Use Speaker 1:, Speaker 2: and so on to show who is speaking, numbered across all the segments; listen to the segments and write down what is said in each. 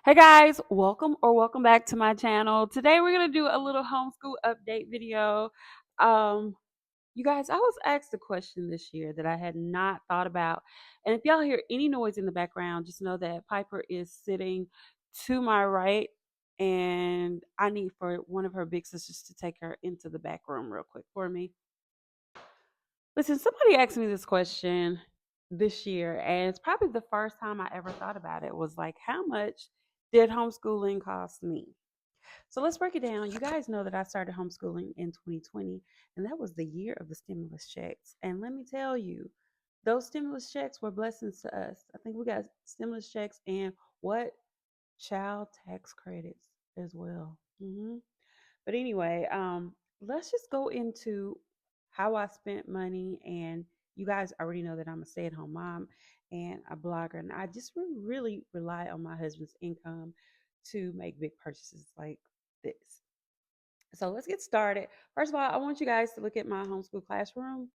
Speaker 1: Hey guys, welcome back to my channel. Today we're gonna do a little homeschool update video. Um, you guys, I was asked a question this year that I had not thought about. And if y'all hear any noise in the background, just know that Piper is sitting to my right and I need for one of her big sisters to take her into the back room real quick for me. Listen, somebody asked me this question this year, and it's probably the first time I ever thought about it was like, how much did homeschooling cost me? So let's break it down. You guys know that I started homeschooling in 2020, and that was the year of the stimulus checks. And let me tell you, those stimulus checks were blessings to us. I think we got stimulus checks and what? Child tax credits as well. But anyway, let's just go into how I spent money. And you guys already know that I'm a stay at home mom and a blogger. And I just really rely on my husband's income to make big purchases like this. So let's get started. First of all, I want you guys to look at my homeschool classroom.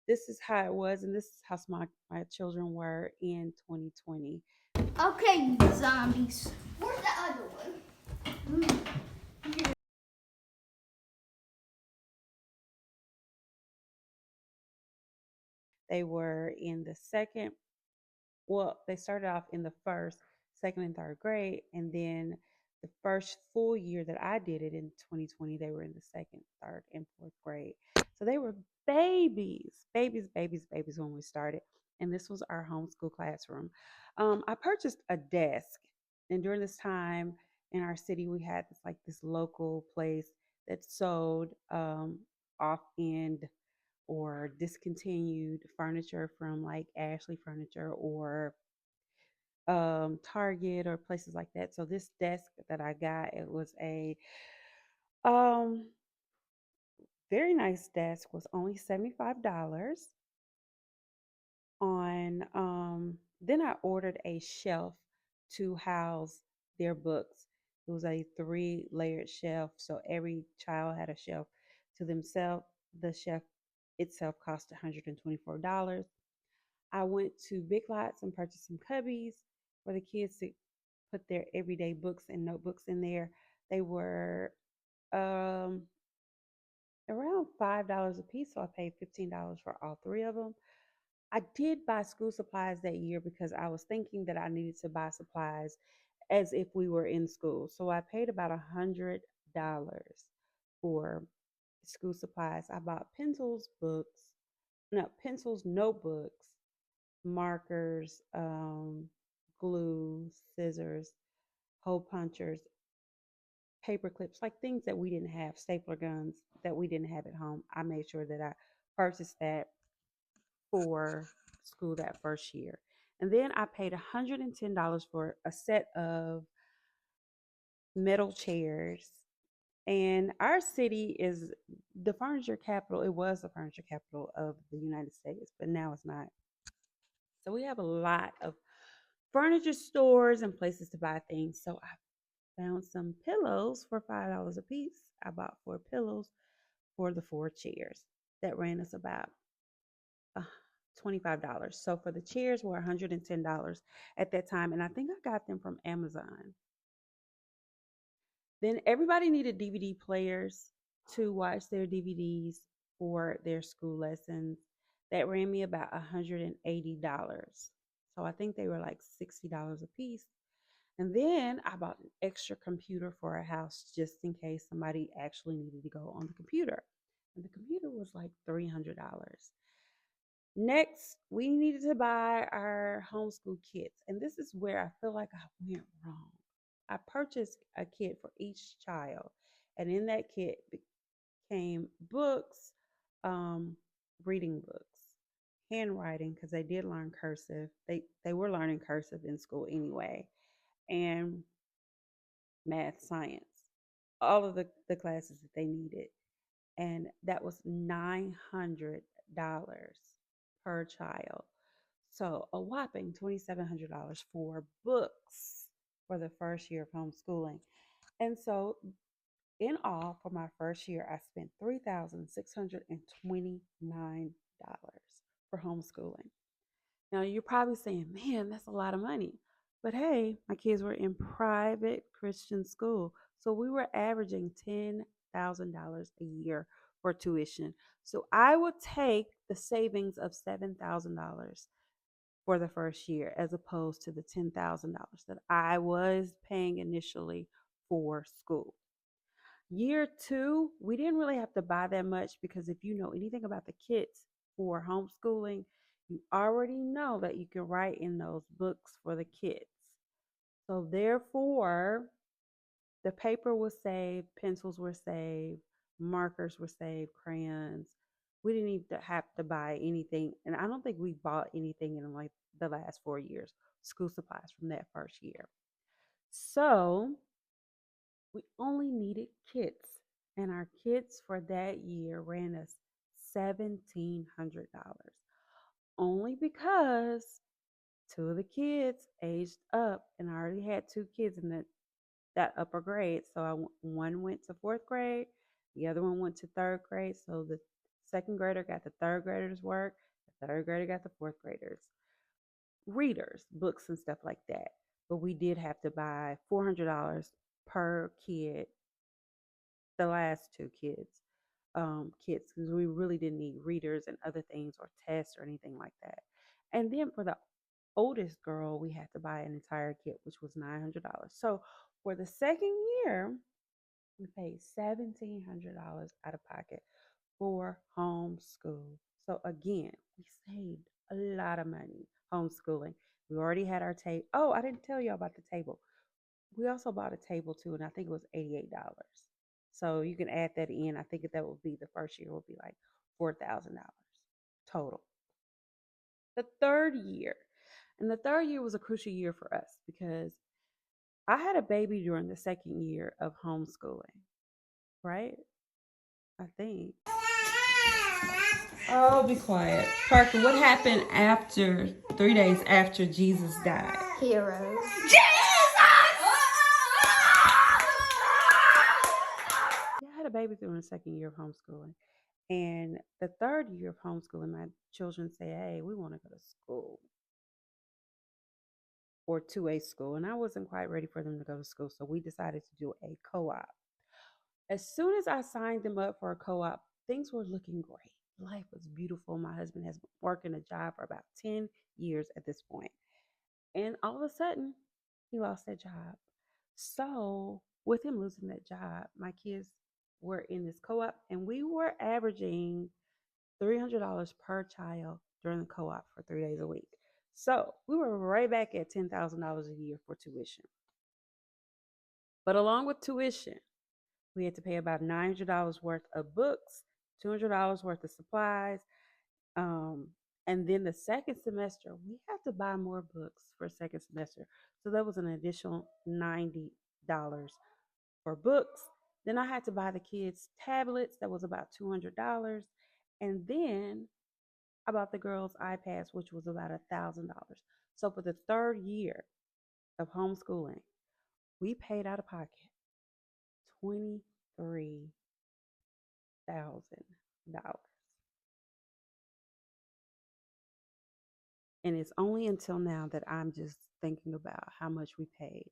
Speaker 1: This is how it was, and this is how my children were in 2020.
Speaker 2: Okay, zombies. Where's the other one?
Speaker 1: They were in the second, well, they started off in the first, second, and third grade. And then the first full year that I did it in 2020, they were in the second, third, and fourth grade. So they were babies when we started. And this was our homeschool classroom. I purchased a desk. And during this time in our city, we had this local place that sold off end or discontinued furniture from like Ashley Furniture or Target or places like that. So this desk that I got, it was a um, very nice desk, was only $75 on then I ordered a shelf to house their books. It was a three layered shelf, so every child had a shelf to themselves. The shelf itself cost $124. I went to Big Lots and purchased some cubbies for the kids to put their everyday books and notebooks in there. They were um, around $5 a piece, so I paid $15 for all three of them. I did buy school supplies that year because I was thinking that I needed to buy supplies as if we were in school. So I paid about $100 for school supplies. I bought pencils, notebooks, markers, glue, scissors, hole punchers, paper clips, like things that we didn't have, stapler guns that we didn't have at home. I made sure that I purchased that for school that first year. And then I paid $110 for a set of metal chairs. And our city is the furniture capital. It was the furniture capital of the United States, but now it's not. So we have a lot of furniture stores and places to buy things. So I found some pillows for $5 a piece. I bought four pillows for the four chairs. That ran us about uh, $25. So for the chairs were $110 at that time, and I think I got them from Amazon. Then everybody needed DVD players to watch their DVDs for their school lessons. That ran me about $180. So I think they were like $60 a piece. And then I bought an extra computer for our house just in case somebody actually needed to go on the computer. And the computer was like $300. Next, we needed to buy our homeschool kits. And this is where I feel like I went wrong. I purchased a kit for each child. And in that kit came books, um, reading books, handwriting, because they did learn cursive. They were learning cursive in school anyway. And math, science, all of the classes that they needed. And that was $900 per child. So a whopping $2,700 for books for the first year of homeschooling. And so In all, for my first year, I spent $3,629 for homeschooling. Now, you're probably saying, man, that's a lot of money. But hey, my kids were in private Christian school. So we were averaging $10,000 a year for tuition. So I would take the savings of $7,000 for the first year as opposed to the $10,000 that I was paying initially for school. Year two, we didn't really have to buy that much because if you know anything about the kits for homeschooling, you already know that you can write in those books for the kids. So, therefore, the paper was saved, pencils were saved, markers were saved, crayons. We didn't even have to buy anything. And I don't think we bought anything in like the last 4 years, school supplies from that first year. So, we only needed kits, and our kits for that year ran us $1,700 only because two of the kids aged up, and I already had two kids in that upper grade. So one went to fourth grade, the other one went to third grade. So the second grader got the third grader's work, the third grader got the fourth graders readers, books, and stuff like that. But we did have to buy $400 per kid the last two kids because we really didn't need readers and other things or tests or anything like that. And then for the oldest girl, we had to buy an entire kit, which was $900. So for the second year, we paid $1,700 out of pocket for homeschool. So again, we saved a lot of money homeschooling. We already had our table. Oh, I didn't tell you about the table. We also bought a table too, and I think it was $88. So you can add that in. I think that would be the first year would be like $4,000 total. The third year, and the third year was a crucial year for us because I had a baby during the second year of homeschooling, right? I think. Oh, be quiet. Parker, what happened after 3 days after Jesus died?
Speaker 2: Heroes.
Speaker 1: Yeah, I had a baby during the second year of homeschooling. And the third year of homeschooling, my children say, hey, we want to go to school or 2A school. And I wasn't quite ready for them to go to school. So we decided to do a co op. As soon as I signed them up for a co op, things were looking great. Life was beautiful. My husband has been working a job for about 10 years at this point. And all of a sudden, he lost that job. So, with him losing that job, my kids were in this co op and we were averaging $300 per child during the co op for 3 days a week. So, we were right back at $10,000 a year for tuition. But along with tuition, we had to pay about $900 worth of books, $200 worth of supplies. Um, and then the second semester, we had to buy more books for second semester. So that was an additional $90 for books. Then I had to buy the kids tablets. That was about $200. And then I bought the girls iPads, which was about $1,000. So for the third year of homeschooling, we paid out of pocket $23,000. And it's only until now that I'm just thinking about how much we paid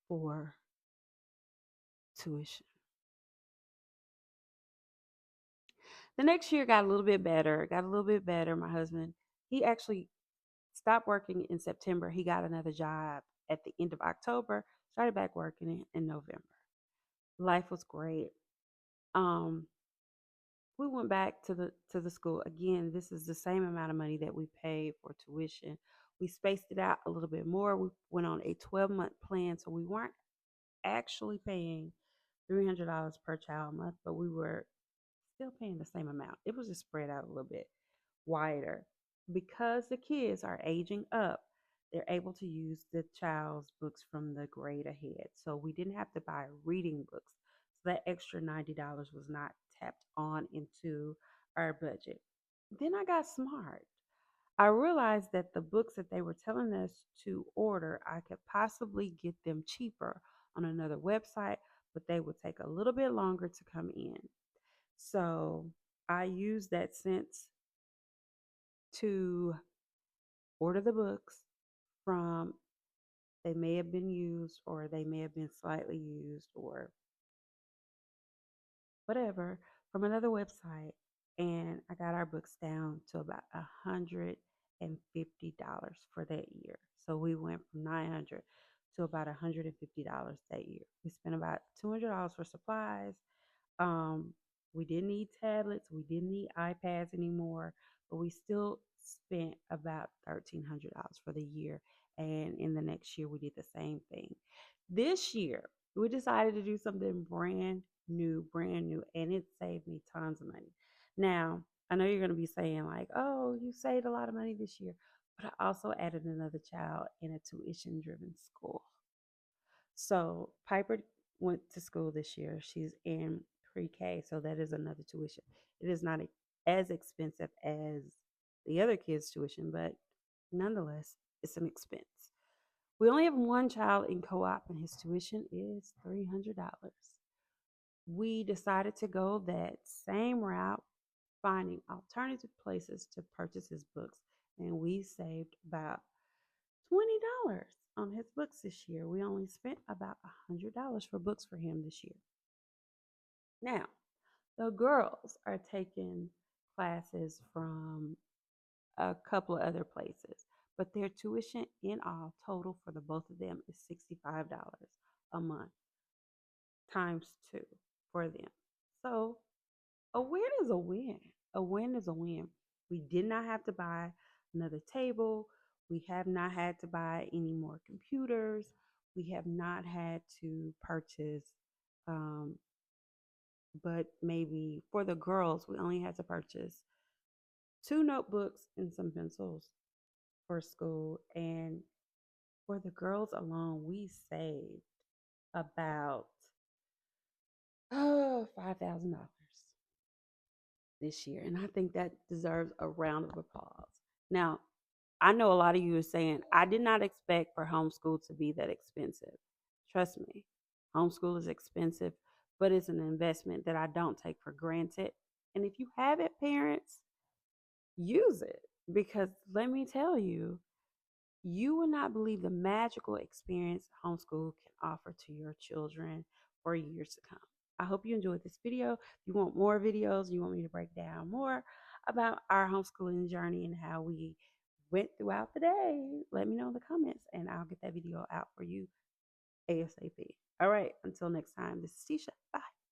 Speaker 1: for tuition. The next year got a little bit better. Got a little bit better. My husband, he actually stopped working in September. He got another job at the end of October. Started back working in November. Life was great. Um, we went back to the school again. This is the same amount of money that we paid for tuition. We spaced it out a little bit more. We went on a 12-month plan, so we weren't actually paying $300 per child a month, but we were still paying the same amount. It was just spread out a little bit wider. Because the kids are aging up, they're able to use the child's books from the grade ahead. So we didn't have to buy reading books. So that extra $90 was not tapped on into our budget. Then I got smart. I realized that the books that they were telling us to order, I could possibly get them cheaper on another website, but they would take a little bit longer to come in. So I used that sense to order the books from, they may have been used or they may have been slightly used or whatever, from another website, and I got our books down to about $150 for that year. So we went from 900 to about $150 that year. We spent about $200 for supplies. um, we didn't need tablets, we didn't need iPads anymore, but we still spent about $1,300 for the year. And in the next year, we did the same thing. This year, we decided to do something brand new, and it saved me tons of money. Now, I know you're going to be saying, like, oh, you saved a lot of money this year, but I also added another child in a tuition driven school. So Piper went to school this year. She's in pre-K, so that is another tuition. It is not as expensive as the other kids' tuition, but nonetheless, it's an expense. We only have one child in co-op, and his tuition is $300. We decided to go that same route, finding alternative places to purchase his books, and we saved about $20 on his books this year. We only spent about $100 for books for him this year. Now, the girls are taking classes from a couple of other places, but their tuition in all total for the both of them is $65 a month times two for them. So a win is a win. A win is a win. We did not have to buy another table. We have not had to buy any more computers. We have not had to purchase, um, but maybe for the girls, we only had to purchase two notebooks and some pencils for school. And for the girls alone, we saved about $5,000 this year. And I think that deserves a round of applause. Now, I know a lot of you are saying, I did not expect for homeschool to be that expensive. Trust me, homeschool is expensive, but it's an investment that I don't take for granted. And if you have it, parents, use it, because let me tell you, you will not believe the magical experience homeschool can offer to your children for years to come. I hope you enjoyed this video. If you want more videos, you want me to break down more about our homeschooling journey and how we went throughout the day, let me know in the comments and I'll get that video out for you ASAP. All right, until next time, this is Tisha. Bye.